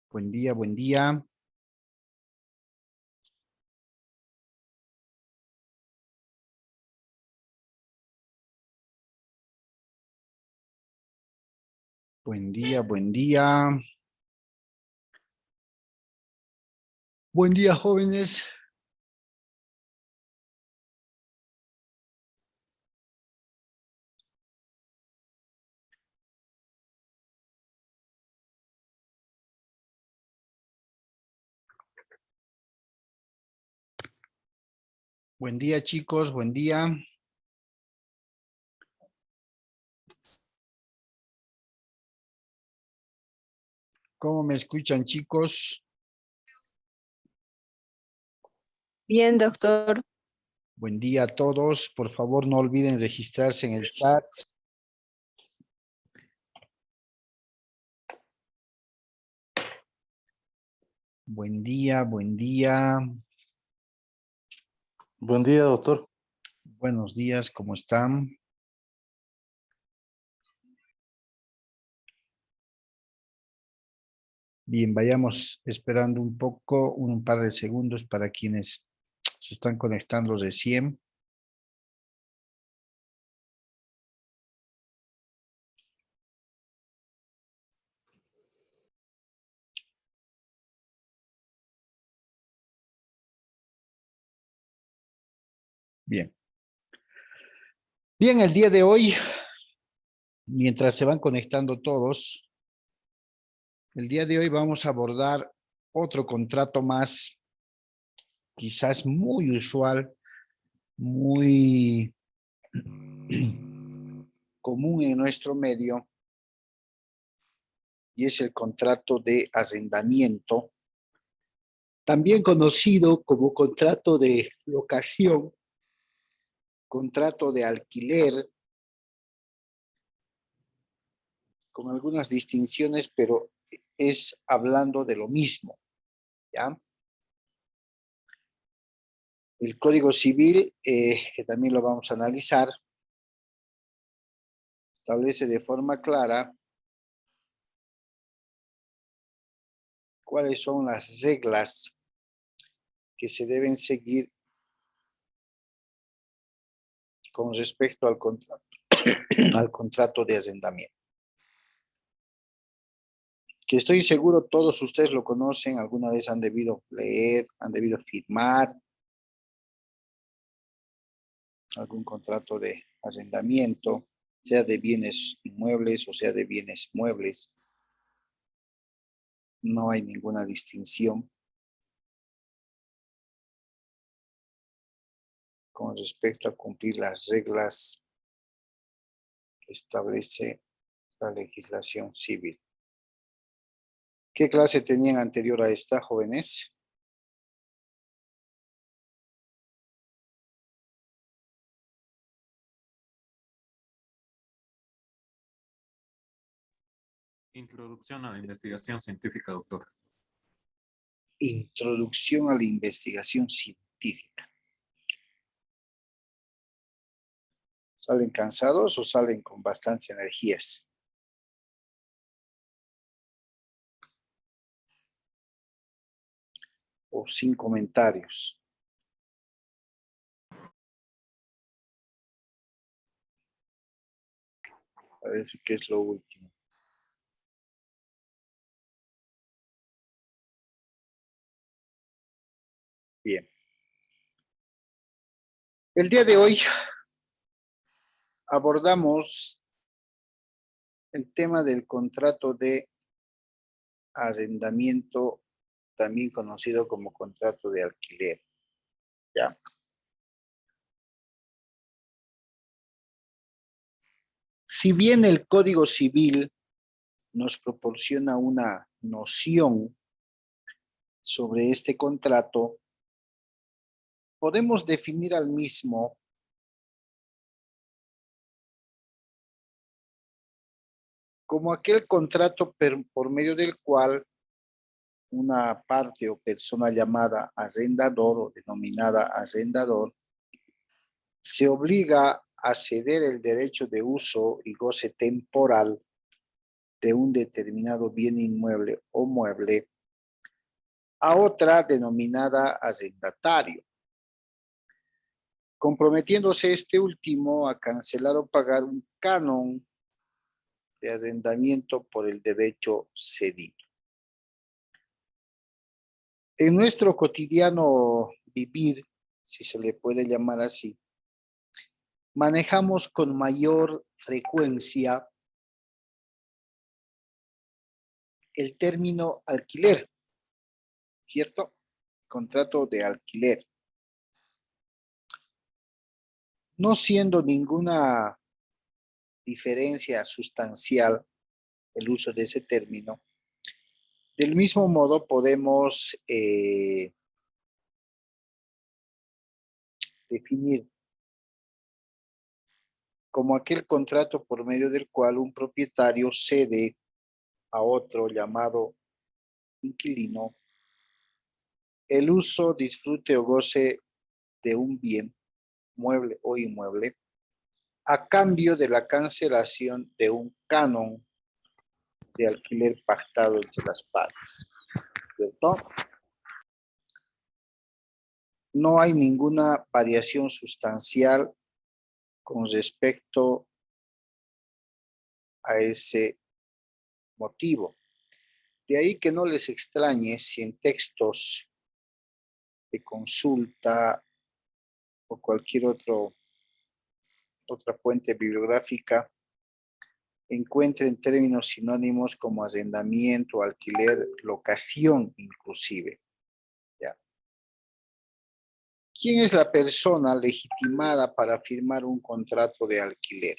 Buen día, buen día. Buen día, buen día. Buen día, jóvenes. Buen día, chicos, buen día. ¿Cómo me escuchan, chicos? Bien, doctor. Buen día a todos. Por favor, no olviden registrarse en el chat. Buen día, buen día. Buen día, doctor. Buenos días, ¿cómo están? Bien, vayamos esperando un poco, un par de segundos para quienes se están conectando recién. Bien. Bien, el día de hoy, mientras se van conectando todos, el día de hoy vamos a abordar otro contrato más, quizás muy usual, muy común en nuestro medio, y es el contrato de arrendamiento, también conocido como contrato de locación, contrato de alquiler, con algunas distinciones, pero es hablando de lo mismo, ¿ya? El Código Civil, que también lo vamos a analizar, establece de forma clara cuáles son las reglas que se deben seguir con respecto al contrato, al contrato de arrendamiento. Que estoy seguro todos ustedes lo conocen, alguna vez han debido leer, han debido firmar algún contrato de arrendamiento, sea de bienes inmuebles o sea de bienes muebles. No hay ninguna distinción con respecto a cumplir las reglas que establece la legislación civil. ¿Qué clase tenían anterior a esta, jóvenes? Introducción a la investigación científica, doctor. Introducción a la investigación científica. ¿Salen cansados o salen con bastantes energías? O sin comentarios. Parece que es lo último. Bien. El día de hoy abordamos el tema del contrato de arrendamiento, también conocido como contrato de alquiler. ¿Ya? Si bien el Código Civil nos proporciona una noción sobre este contrato, podemos definir al mismo como aquel contrato por medio del cual una parte o persona llamada arrendador o denominada arrendador se obliga a ceder el derecho de uso y goce temporal de un determinado bien inmueble o mueble a otra denominada arrendatario, comprometiéndose este último a cancelar o pagar un canon de arrendamiento por el derecho cedido. En nuestro cotidiano vivir, si se le puede llamar así, manejamos con mayor frecuencia el término alquiler, ¿cierto? Contrato de alquiler. No siendo ninguna diferencia sustancial el uso de ese término, del mismo modo podemos definir como aquel contrato por medio del cual un propietario cede a otro llamado inquilino el uso, disfrute o goce de un bien, mueble o inmueble, a cambio de la cancelación de un canon de alquiler pactado entre las partes, ¿cierto? No hay ninguna variación sustancial con respecto a ese motivo. De ahí que no les extrañe si en textos de consulta o cualquier otra fuente bibliográfica encuentren términos sinónimos como arrendamiento, alquiler, locación inclusive. ¿Ya? ¿Quién es la persona legitimada para firmar un contrato de alquiler?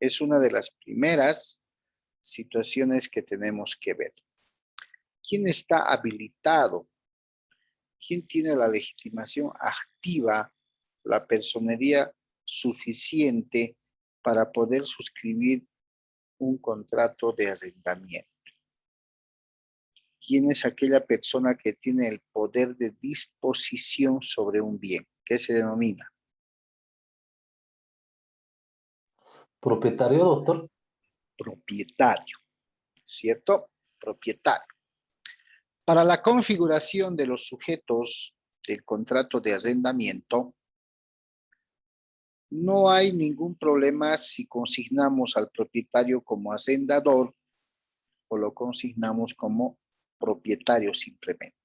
Es una de las primeras situaciones que tenemos que ver. ¿Quién está habilitado? ¿Quién tiene la legitimación activa, la personería suficiente para poder suscribir un contrato de arrendamiento? ¿Quién es aquella persona que tiene el poder de disposición sobre un bien? ¿Qué se denomina? Propietario, doctor. Propietario, ¿cierto? Propietario. Para la configuración de los sujetos del contrato de arrendamiento, no hay ningún problema si consignamos al propietario como arrendador o lo consignamos como propietario simplemente.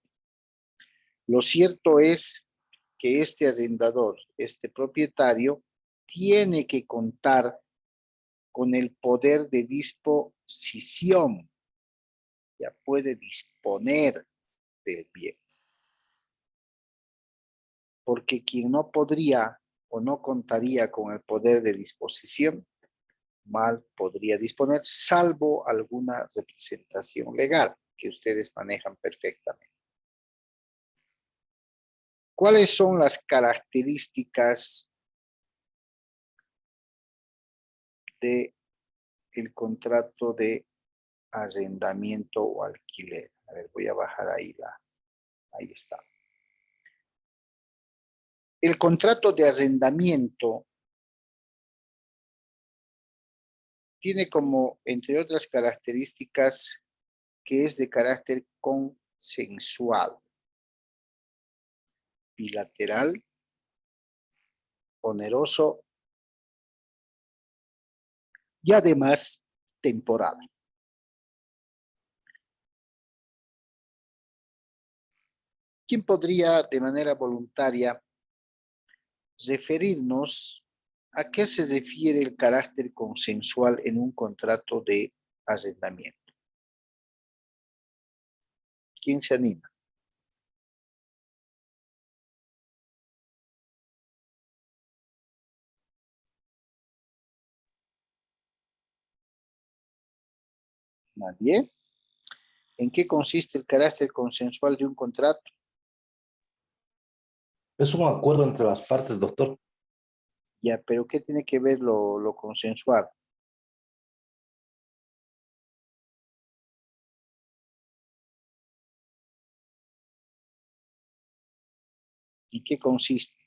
Lo cierto es que este arrendador, este propietario, tiene que contar con el poder de disposición. Ya puede disponer del bien. Porque quien no podría o no contaría con el poder de disposición, mal podría disponer, salvo alguna representación legal que ustedes manejan perfectamente. ¿Cuáles son las características del contrato de arrendamiento o alquiler? A ver, voy a bajar ahí ahí está. El contrato de arrendamiento tiene como, entre otras características, que es de carácter consensual, bilateral, oneroso y además temporal. ¿Quién podría de manera voluntaria referirnos a qué se refiere el carácter consensual en un contrato de arrendamiento? ¿Quién se anima? ¿Nadie? ¿En qué consiste el carácter consensual de un contrato? Es un acuerdo entre las partes, doctor. Ya, pero ¿qué tiene que ver lo consensual? ¿En qué consiste?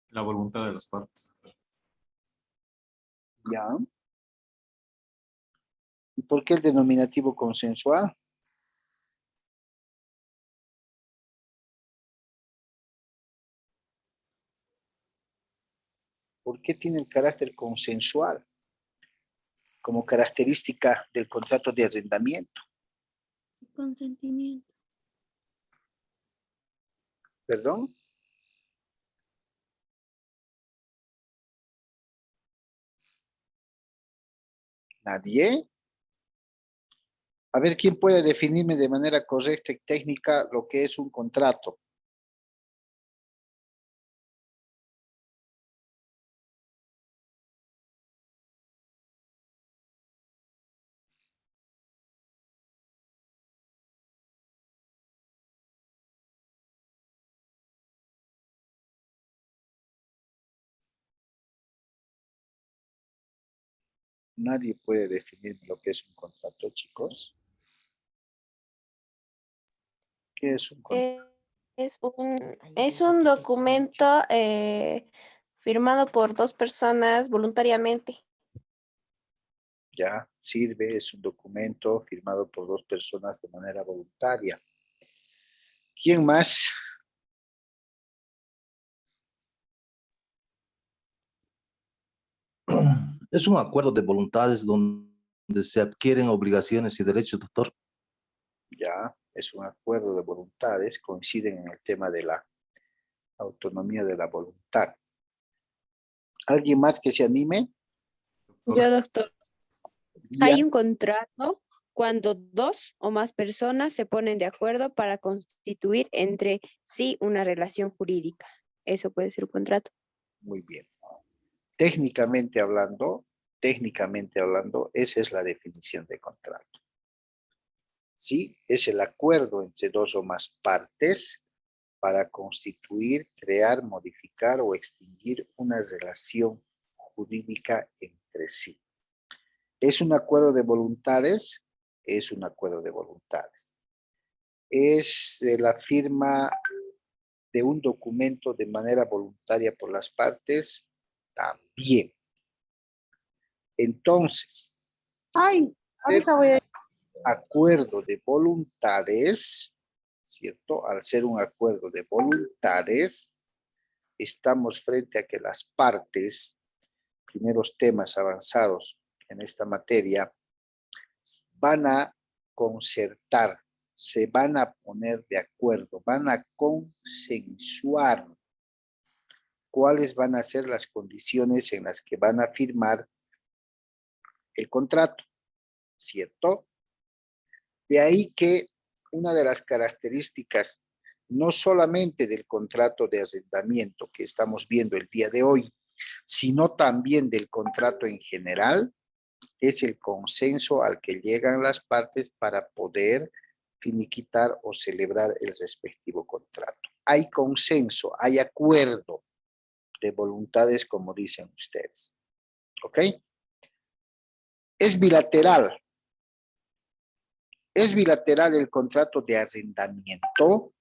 La voluntad de las partes. Ya. por qué el denominativo consensual? ¿Por qué tiene el carácter consensual como característica del contrato de arrendamiento? Consentimiento. ¿Perdón? ¿Nadie? A ver, ¿quién puede definirme de manera correcta y técnica lo que es un contrato? Nadie puede definirme lo que es un contrato, chicos. ¿Qué es un contrato? Es un documento firmado por dos personas voluntariamente. Ya sirve, es un documento firmado por dos personas de manera voluntaria. ¿Quién más? Es un acuerdo de voluntades donde se adquieren obligaciones y derechos, doctor. Ya, es un acuerdo de voluntades, coinciden en el tema de la autonomía de la voluntad. ¿Alguien más que se anime? Doctor, Yo, doctor. Ya, Hay un contrato cuando dos o más personas se ponen de acuerdo para constituir entre sí una relación jurídica. Eso puede ser un contrato. muy bien. Técnicamente hablando, esa es la definición de contrato. ¿Sí? Es el acuerdo entre dos o más partes para constituir, crear, modificar o extinguir una relación jurídica entre sí. ¿Es un acuerdo de voluntades? Es un acuerdo de voluntades. Es la firma de un documento de manera voluntaria por las partes, también. Entonces, Ay, ahorita voy a... acuerdo de voluntades, ¿cierto? Al ser un acuerdo de voluntades, estamos frente a que las partes, primeros temas avanzados en esta materia, van a concertar, se van a poner de acuerdo, van a consensuar cuáles van a ser las condiciones en las que van a firmar el contrato, ¿cierto? De ahí que una de las características, no solamente del contrato de arrendamiento que estamos viendo el día de hoy, sino también del contrato en general, es el consenso al que llegan las partes para poder finiquitar o celebrar el respectivo contrato. Hay consenso, hay acuerdo de voluntades, como dicen ustedes. ¿Ok? Es bilateral. Es bilateral el contrato de arrendamiento,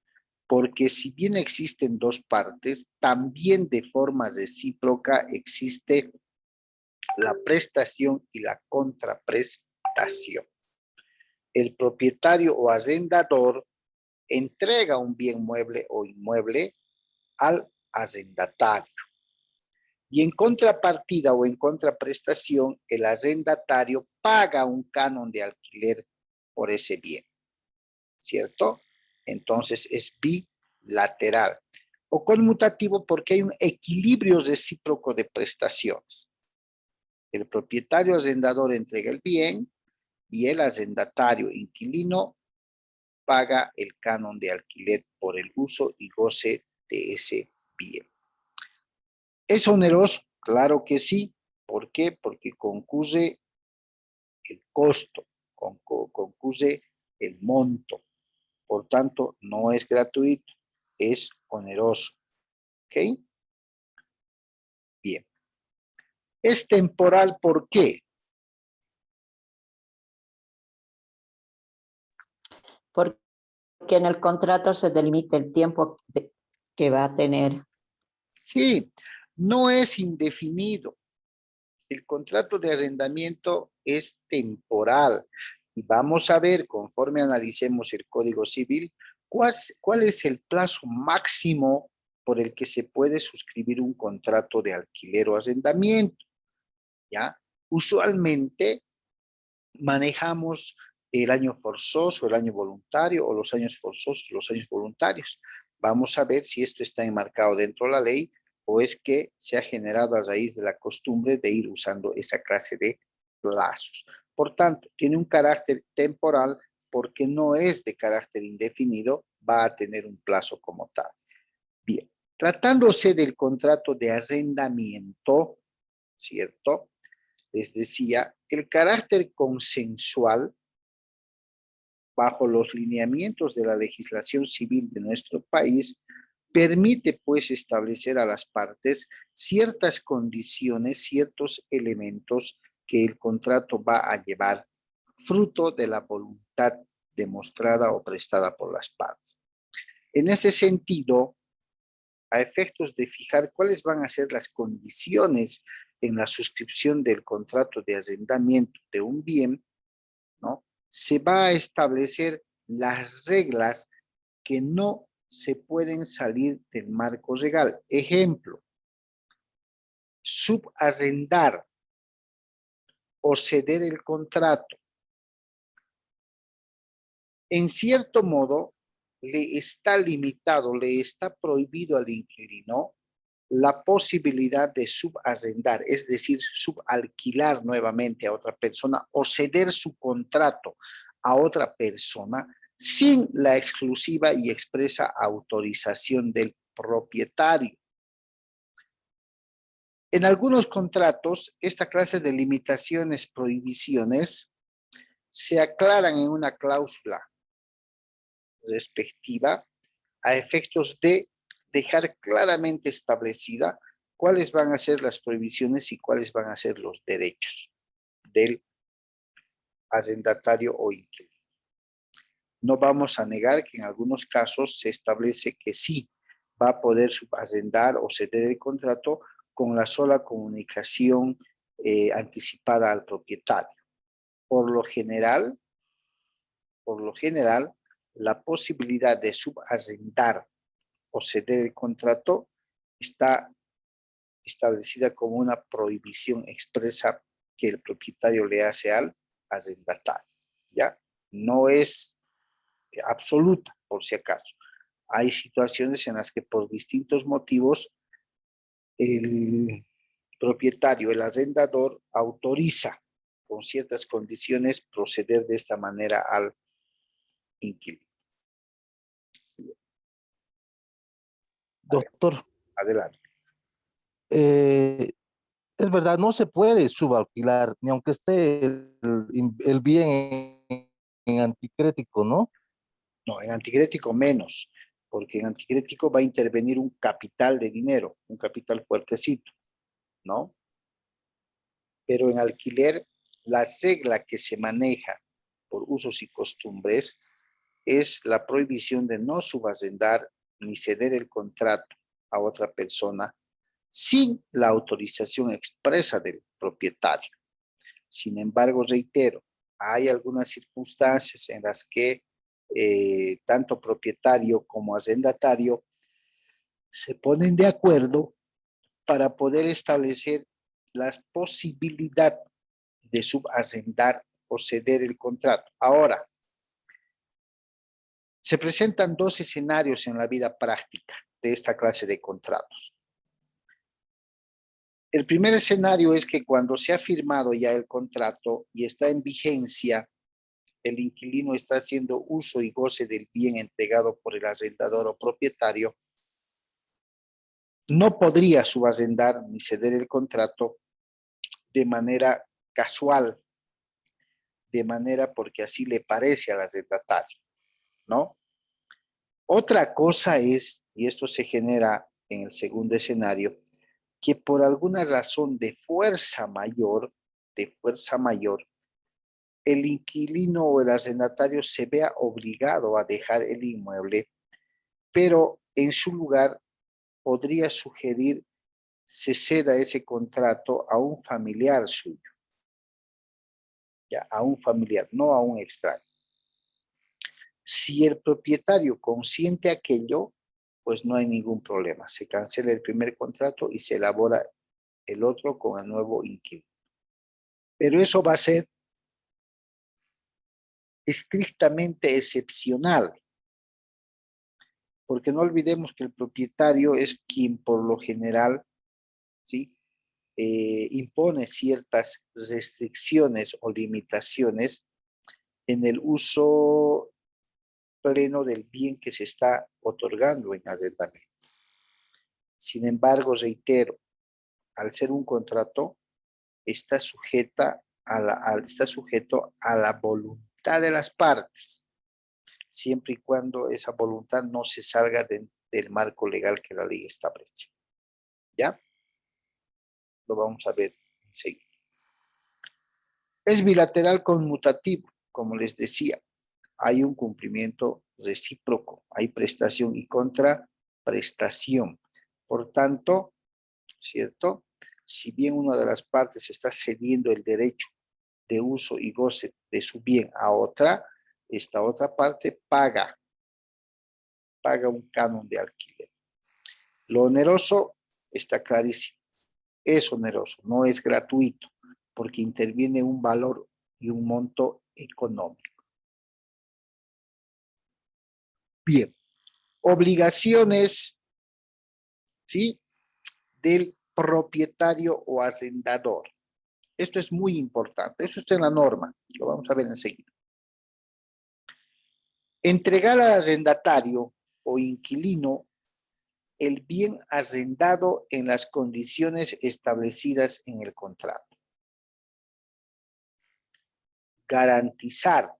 porque si bien existen dos partes, también de forma recíproca existe la prestación y la contraprestación. El propietario o arrendador entrega un bien mueble o inmueble al arrendatario. Y en contrapartida o en contraprestación, el arrendatario paga un canon de alquiler por ese bien, ¿cierto? Entonces es bilateral. O conmutativo porque hay un equilibrio recíproco de prestaciones. El propietario arrendador entrega el bien y el arrendatario inquilino paga el canon de alquiler por el uso y goce de ese bien. ¿Es oneroso? Claro que sí. ¿Por qué? Porque concurre el costo, concurre el monto. Por tanto, no es gratuito, es oneroso. ¿Ok? Bien. Es temporal, ¿por qué? Porque en el contrato se delimita el tiempo que va a tener. Sí, no es indefinido. el contrato de arrendamiento es temporal. Y vamos a ver, conforme analicemos el Código Civil, cuál es el plazo máximo por el que se puede suscribir un contrato de alquiler o arrendamiento. ¿Ya? Usualmente manejamos el año forzoso, el año voluntario, o los años forzosos, los años voluntarios. Vamos a ver si esto está enmarcado dentro de la ley o es que se ha generado a raíz de la costumbre de ir usando esa clase de plazos. Por tanto, tiene un carácter temporal porque no es de carácter indefinido, va a tener un plazo como tal. Bien, tratándose del contrato de arrendamiento, ¿cierto? Les decía, el carácter consensual bajo los lineamientos de la legislación civil de nuestro país permite pues establecer a las partes ciertas condiciones, ciertos elementos que el contrato va a llevar fruto de la voluntad demostrada o prestada por las partes. En ese sentido, a efectos de fijar cuáles van a ser las condiciones en la suscripción del contrato de arrendamiento de un bien, ¿no? Se va a establecer las reglas que no se pueden salir del marco legal. Ejemplo, subarrendar o ceder el contrato. En cierto modo, le está limitado, le está prohibido al inquilino la posibilidad de subarrendar, es decir, subalquilar nuevamente a otra persona o ceder su contrato a otra persona sin la exclusiva y expresa autorización del propietario. En algunos contratos, esta clase de limitaciones, prohibiciones, se aclaran en una cláusula respectiva a efectos de dejar claramente establecida cuáles van a ser las prohibiciones y cuáles van a ser los derechos del arrendatario o inquilino. No vamos a negar que en algunos casos se establece que sí va a poder subarrendar o ceder el contrato con la sola comunicación anticipada al propietario. Por lo general, la posibilidad de subarrendar o ceder el contrato está establecida como una prohibición expresa que el propietario le hace al arrendatario, ¿ya? No es absoluta, por si acaso. Hay situaciones en las que por distintos motivos el propietario, el arrendador, autoriza con ciertas condiciones proceder de esta manera al inquilino. Doctor, Adelante. es verdad, no se puede subalquilar, ni aunque esté el bien en anticrético, ¿no? No, en anticrético menos, porque en anticrético va a intervenir un capital de dinero, un capital fuertecito, ¿no? Pero en alquiler, la regla que se maneja por usos y costumbres es la prohibición de no subarrendar ni ceder el contrato a otra persona sin la autorización expresa del propietario. Sin embargo, reitero, hay algunas circunstancias en las que tanto propietario como arrendatario se ponen de acuerdo para poder establecer la posibilidad de subarrendar o ceder el contrato. Ahora, se presentan dos escenarios en la vida práctica de esta clase de contratos. El primer escenario es que cuando se ha firmado ya el contrato y está en vigencia, el inquilino está haciendo uso y goce del bien entregado por el arrendador o propietario, no podría subarrendar ni ceder el contrato de manera casual, de manera porque así le parece al arrendatario, ¿no? Otra cosa es, y esto se genera en el segundo escenario, que por alguna razón de fuerza mayor, el inquilino o el arrendatario se vea obligado a dejar el inmueble, pero en su lugar podría sugerir se ceda ese contrato a un familiar suyo. Ya, a un familiar, no a un extraño. Si el propietario consiente aquello, pues no hay ningún problema. Se cancela el primer contrato y se elabora el otro con el nuevo inquilino. Pero eso va a ser estrictamente excepcional, porque no olvidemos que el propietario es quien por lo general, ¿sí? Impone ciertas restricciones o limitaciones en el uso pleno del bien que se está otorgando en arrendamiento. Sin embargo, reitero, al ser un contrato, está sujeto a la voluntad de las partes, siempre y cuando esa voluntad no se salga del marco legal que la ley establece. ¿Ya? Lo vamos a ver enseguida. Es bilateral conmutativo, como les decía. Hay un cumplimiento recíproco, hay prestación y contraprestación. Por tanto, ¿cierto? Si bien una de las partes está cediendo el derecho de uso y goce de su bien a otra, esta otra parte paga un canon de alquiler. Lo oneroso está clarísimo. Es oneroso, no es gratuito, porque interviene un valor y un monto económico. Bien, obligaciones, ¿sí?, del propietario o arrendador. Esto es muy importante, eso está en la norma, lo vamos a ver enseguida. Entregar al arrendatario o inquilino el bien arrendado en las condiciones establecidas en el contrato. Garantizar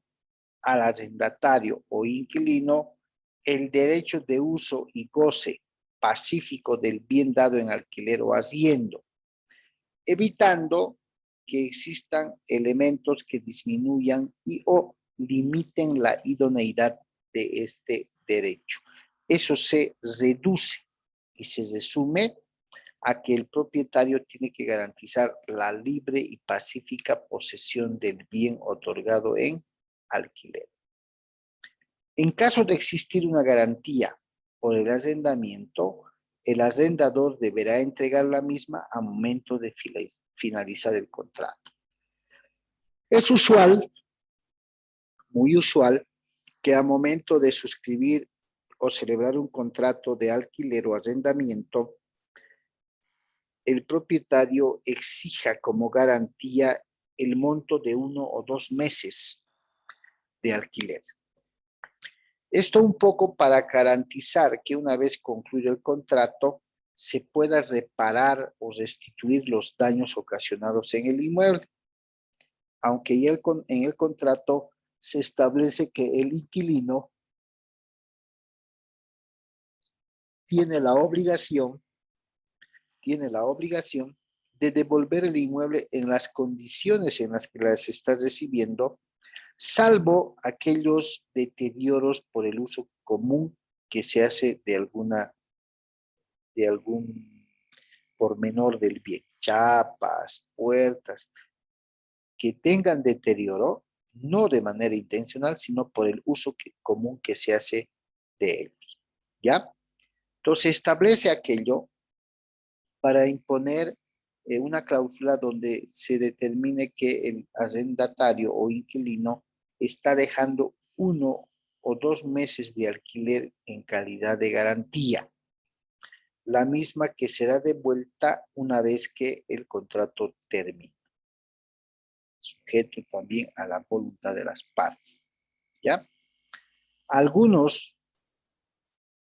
al arrendatario o inquilino el derecho de uso y goce pacífico del bien dado en alquiler o arriendo, evitando que existan elementos que disminuyan y o limiten la idoneidad de este derecho. Eso se reduce y se resume a que el propietario tiene que garantizar la libre y pacífica posesión del bien otorgado en alquiler. En caso de existir una garantía por el arrendamiento, el arrendador deberá entregar la misma al momento de finalizar el contrato. Es usual, muy usual, que al momento de suscribir o celebrar un contrato de alquiler o arrendamiento, el propietario exija como garantía el monto de 1 o 2 meses de alquiler. Esto un poco para garantizar que una vez concluido el contrato, se pueda reparar o restituir los daños ocasionados en el inmueble. Aunque ya en el contrato se establece que el inquilino tiene la obligación de devolver el inmueble en las condiciones en las que las está recibiendo, salvo aquellos deterioros por el uso común que se hace de algún pormenor del bien, chapas, puertas, que tengan deterioro, no de manera intencional, sino por el uso común que se hace de ellos. ¿Ya? Entonces establece aquello para imponer una cláusula donde se determine que el arrendatario o inquilino está dejando 1 o 2 meses de alquiler en calidad de garantía, la misma que será devuelta una vez que el contrato termine, sujeto también a la voluntad de las partes. ¿Ya? Algunos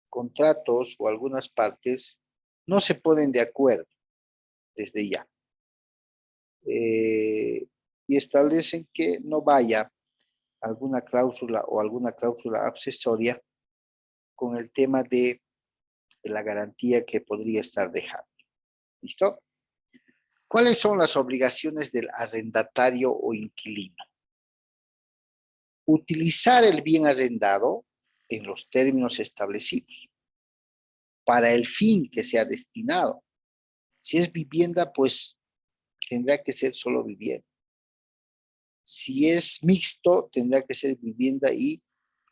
contratos o algunas partes no se ponen de acuerdo desde ya. Y establecen que no vaya alguna cláusula o alguna cláusula accesoria con el tema de la garantía que podría estar dejando. ¿Listo? ¿Cuáles son las obligaciones del arrendatario o inquilino? Utilizar el bien arrendado en los términos establecidos para el fin que sea destinado, Si es vivienda, pues tendrá que ser solo vivienda. Si es mixto, tendrá que ser vivienda y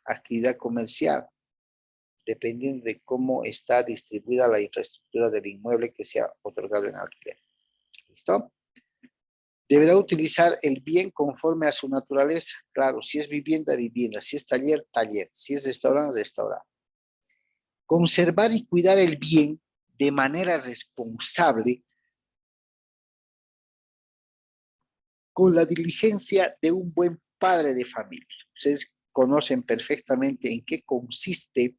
actividad comercial, dependiendo de cómo está distribuida la infraestructura del inmueble que se ha otorgado en alquiler. ¿Listo? Deberá utilizar el bien conforme a su naturaleza. Claro, si es vivienda, vivienda. Si es taller, taller. Si es restaurante, restaurante. Conservar y cuidar el bien de manera responsable con la diligencia de un buen padre de familia. Ustedes conocen perfectamente en qué consiste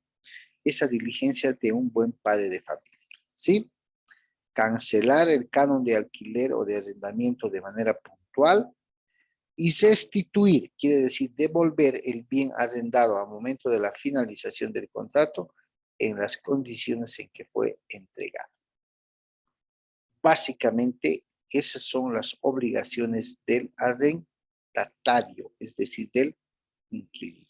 esa diligencia de un buen padre de familia. ¿Sí? Cancelar el canon de alquiler o de arrendamiento de manera puntual y restituir, quiere decir devolver el bien arrendado al momento de la finalización del contrato en las condiciones en que fue entregado. Básicamente, esas son las obligaciones del arrendatario, es decir, del inquilino.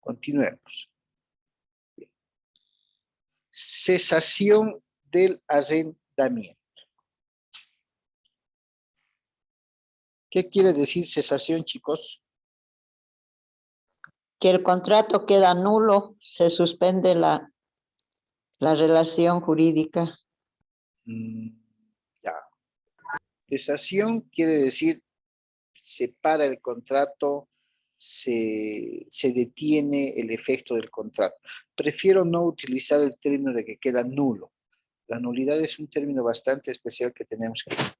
Continuemos. Cesación del arrendamiento. ¿Qué quiere decir cesación, chicos? Que el contrato queda nulo, se suspende la relación jurídica. Ya. Cesación quiere decir se para el contrato, se detiene el efecto del contrato. Prefiero no utilizar el término de que queda nulo. La nulidad es un término bastante especial que tenemos que utilizar.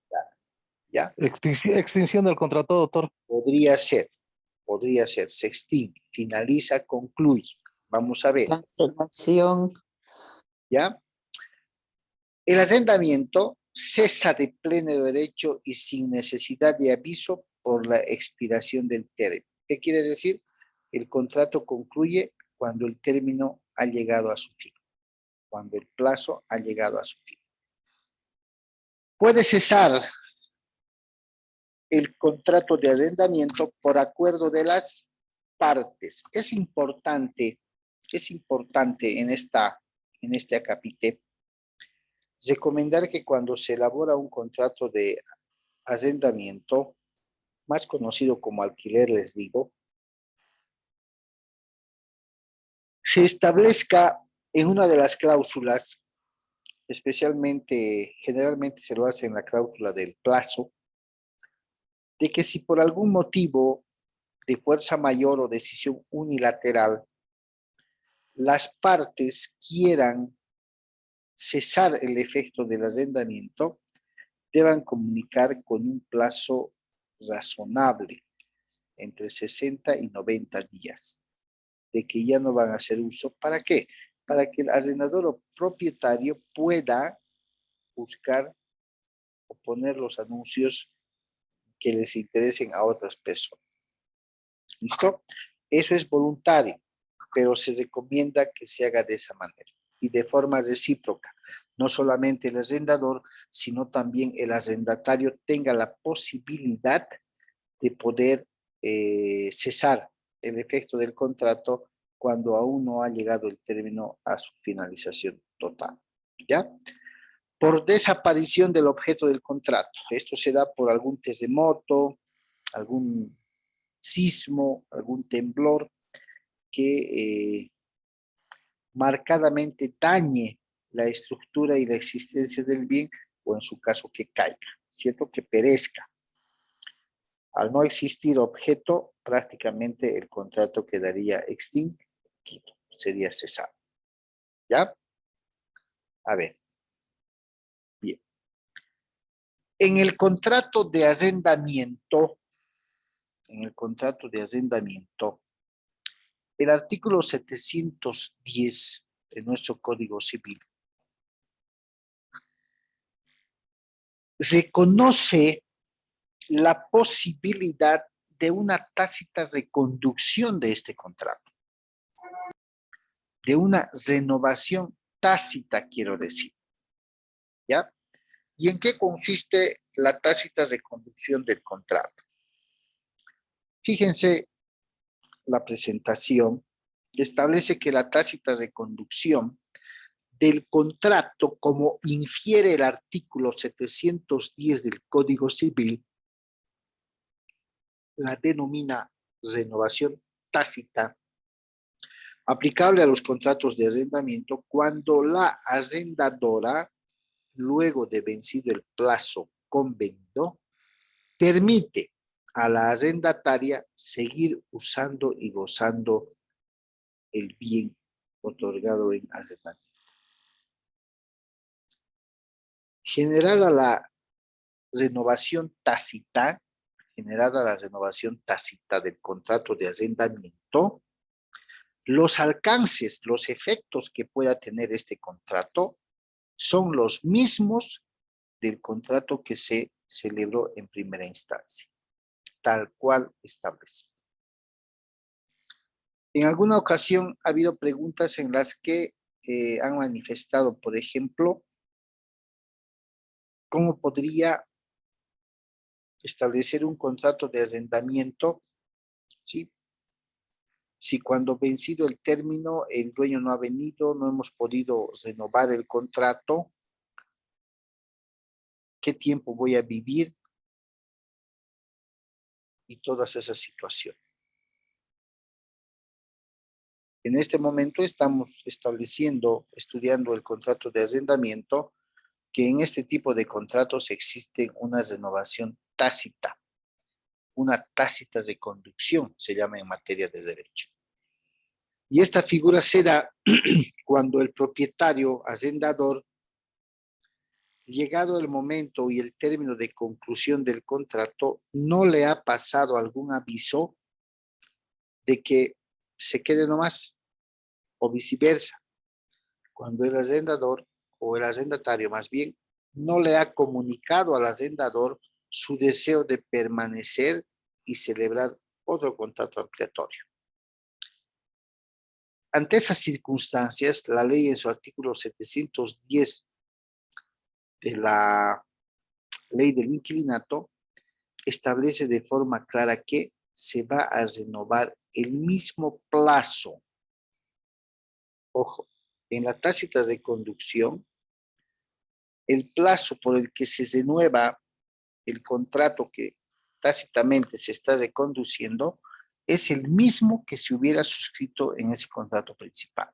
¿Ya? Extinción del contrato, doctor. Podría ser, se extingue, finaliza, concluye. Vamos a ver, Cancelación. ¿ya? El arrendamiento cesa de pleno derecho y sin necesidad de aviso por la expiración del término. ¿Qué quiere decir? El contrato concluye cuando el término ha llegado a su fin, cuando el plazo ha llegado a su fin. Puede cesar el contrato de arrendamiento por acuerdo de las partes. Es importante en este acápite recomendar que cuando se elabora un contrato de arrendamiento, más conocido como alquiler, les digo, se establezca en una de las cláusulas, generalmente se lo hace en la cláusula del plazo, de que si por algún motivo de fuerza mayor o decisión unilateral, las partes quieran cesar el efecto del arrendamiento, deban comunicar con un plazo razonable, entre 60 y 90 días, de que ya no van a hacer uso. ¿Para qué? Para que el arrendador o propietario pueda buscar o poner los anuncios que les interesen a otras personas. ¿Listo? Eso es voluntario, pero se recomienda que se haga de esa manera y de forma recíproca. No solamente el arrendador, sino también el arrendatario tenga la posibilidad de poder cesar el efecto del contrato cuando aún no ha llegado el término a su finalización total. ¿Ya? Por desaparición del objeto del contrato. Esto se da por algún terremoto, algún sismo, algún temblor que marcadamente dañe la estructura y la existencia del bien, o en su caso que caiga, ¿cierto? Que perezca. Al no existir objeto, prácticamente el contrato quedaría extinto, sería cesado. ¿Ya? A ver. Bien. En el contrato de arrendamiento, el artículo 710 de nuestro Código Civil reconoce la posibilidad de una tácita reconducción de este contrato, de una renovación tácita, quiero decir. ¿Ya? ¿Y en qué consiste la tácita reconducción del contrato? Fíjense la presentación, establece que la tácita reconducción del contrato, como infiere el artículo 710 del Código Civil, la denomina renovación tácita, aplicable a los contratos de arrendamiento cuando la arrendadora, luego de vencido el plazo convenido, permite a la arrendataria seguir usando y gozando el bien otorgado en arrendamiento. Generada la renovación tácita, del contrato de arrendamiento, los alcances, los efectos que pueda tener este contrato son los mismos del contrato que se celebró en primera instancia, tal cual establecido. En alguna ocasión ha habido preguntas en las que han manifestado, por ejemplo, cómo podría establecer un contrato de arrendamiento, ¿sí? Si cuando vencido el término el dueño no ha venido, no hemos podido renovar el contrato, ¿qué tiempo voy a vivir? Y todas esas situaciones. En este momento estamos estudiando el contrato de arrendamiento, que en este tipo de contratos existe una renovación tácita, una tácita de conducción, se llama en materia de derecho. Y esta figura se da cuando el propietario arrendador, llegado el momento y el término de conclusión del contrato, no le ha pasado algún aviso de que se quede nomás, o viceversa, cuando el arrendador o el arrendatario más bien no le ha comunicado al arrendador su deseo de permanecer y celebrar otro contrato ampliatorio. Ante esas circunstancias, la ley en su artículo 710 de la ley del inquilinato establece de forma clara que se va a renovar el mismo plazo. Ojo, en la tácita de conducción, el plazo por el que se renueva el contrato que tácitamente se está reconduciendo es el mismo que se hubiera suscrito en ese contrato principal.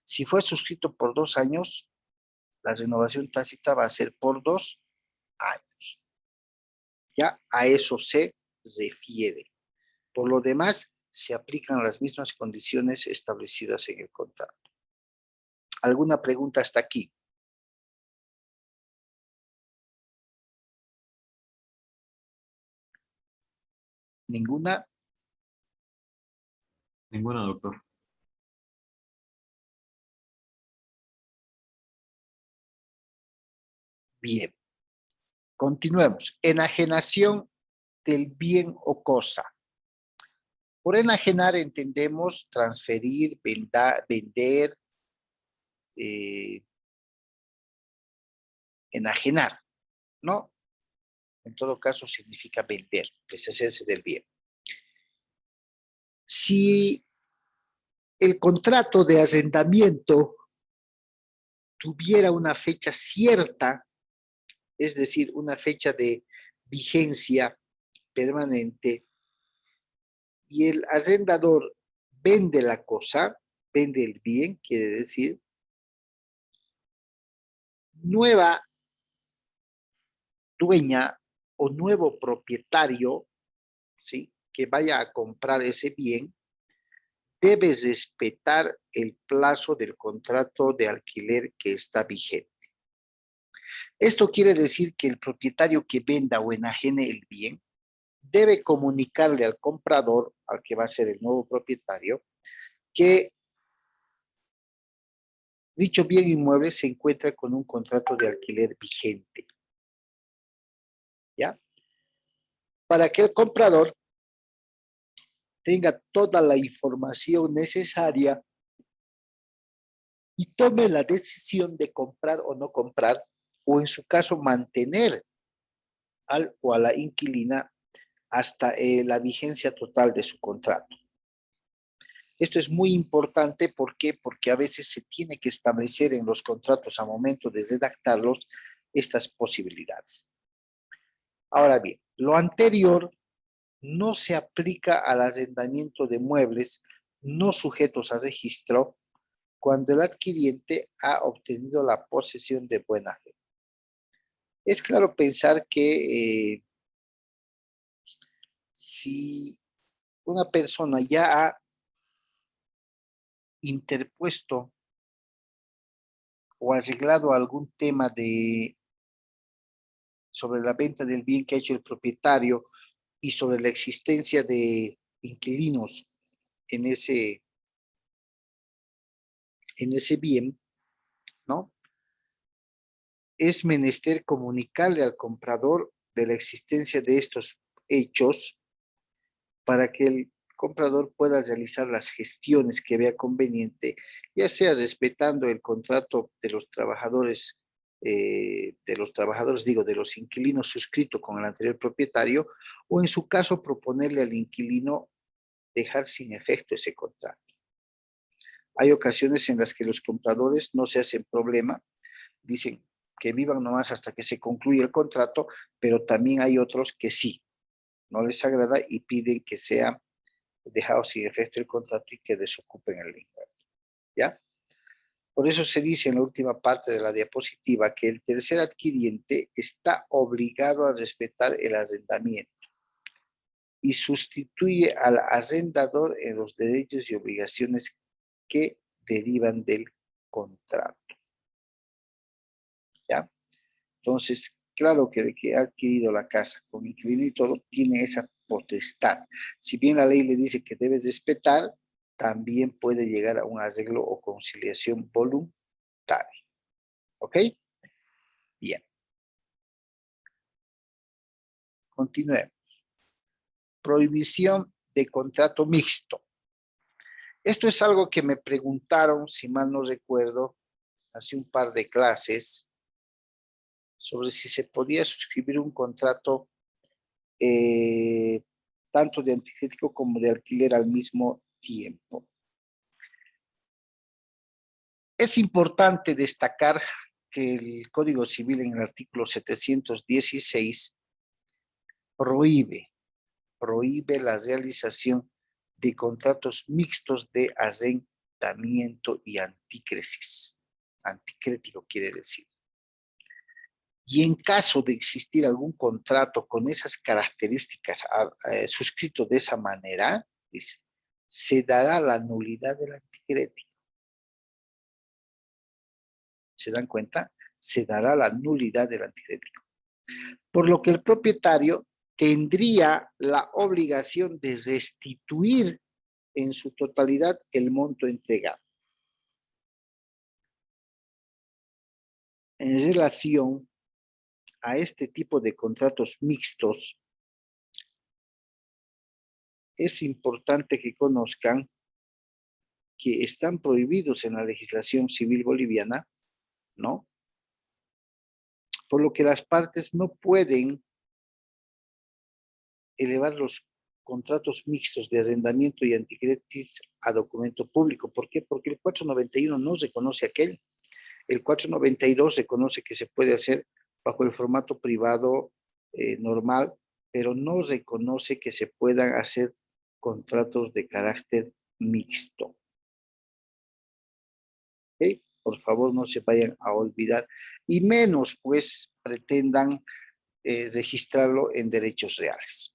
Si fue suscrito por 2 años, la renovación tácita va a ser por 2 años. Ya a eso se refiere. Por lo demás, se aplican las mismas condiciones establecidas en el contrato. ¿Alguna pregunta hasta aquí? ¿Ninguna? Ninguna, doctor. Bien. Continuemos. Enajenación del bien o cosa. Por enajenar entendemos transferir, vender, enajenar, ¿no? En todo caso significa vender, deshacerse del bien. Si el contrato de arrendamiento tuviera una fecha cierta, es decir, una fecha de vigencia permanente, y el arrendador vende la cosa, vende el bien, quiere decir, nueva dueña o nuevo propietario, ¿sí?, que vaya a comprar ese bien, debe respetar el plazo del contrato de alquiler que está vigente. Esto quiere decir que el propietario que venda o enajene el bien debe comunicarle al comprador, al que va a ser el nuevo propietario, que dicho bien inmueble se encuentra con un contrato de alquiler vigente. ¿Ya? Para que el comprador tenga toda la información necesaria y tome la decisión de comprar o no comprar, o en su caso mantener al o a la inquilina hasta la vigencia total de su contrato. Esto es muy importante, ¿por qué? Porque a veces se tiene que establecer en los contratos a momento de redactarlos estas posibilidades. Ahora bien, lo anterior no se aplica al arrendamiento de muebles no sujetos a registro cuando el adquiriente ha obtenido la posesión de buena fe. Es claro pensar que si una persona ya ha interpuesto o arreglado algún tema sobre la venta del bien que ha hecho el propietario y sobre la existencia de inquilinos en ese bien, ¿no? Es menester comunicarle al comprador de la existencia de estos hechos para que el comprador pueda realizar las gestiones que vea conveniente, ya sea respetando el contrato de los trabajadores, de los inquilinos suscrito con el anterior propietario, o en su caso proponerle al inquilino dejar sin efecto ese contrato. Hay ocasiones en las que los compradores no se hacen problema, dicen que vivan nomás hasta que se concluya el contrato, pero también hay otros que sí, no les agrada y piden que sea dejado sin efecto el contrato y que desocupen el inmueble, ¿ya? Por eso se dice en la última parte de la diapositiva que el tercer adquiriente está obligado a respetar el arrendamiento y sustituye al arrendador en los derechos y obligaciones que derivan del contrato, ¿ya? Entonces, claro que el que ha adquirido la casa con inquilino y todo tiene esa potestad. Si bien la ley le dice que debe respetar, también puede llegar a un arreglo o conciliación voluntaria. ¿Ok? Bien. Continuemos. Prohibición de contrato mixto. Esto es algo que me preguntaron, si mal no recuerdo, hace un par de clases, sobre si se podía suscribir un contrato tanto de anticrético como de alquiler al mismo tiempo. Es importante destacar que el Código Civil en el artículo 716 prohíbe la realización de contratos mixtos de arrendamiento y anticresis. Anticrético quiere decir. Y en caso de existir algún contrato con esas características suscrito de esa manera, dice, se dará la nulidad del anticrético. ¿Se dan cuenta? Se dará la nulidad del anticrético. Por lo que el propietario tendría la obligación de restituir en su totalidad el monto entregado. En relación a este tipo de contratos mixtos, es importante que conozcan que están prohibidos en la legislación civil boliviana, ¿no? Por lo que las partes no pueden elevar los contratos mixtos de arrendamiento y anticrétis a documento público. ¿Por qué? Porque el 491 no reconoce aquel. El 492 reconoce que se puede hacer bajo el formato privado normal, pero no reconoce que se puedan hacer contratos de carácter mixto. ¿Okay? Por favor, no se vayan a olvidar. Y menos, pues, pretendan registrarlo en derechos reales.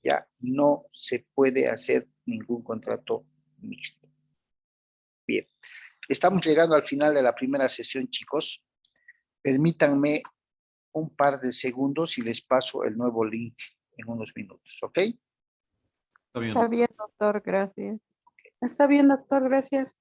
Ya no se puede hacer ningún contrato mixto. Bien, estamos llegando al final de la primera sesión, chicos. Permítanme un par de segundos y les paso el nuevo link en unos minutos, ¿ok? Está bien. Está bien, doctor, gracias. Está bien, doctor, gracias.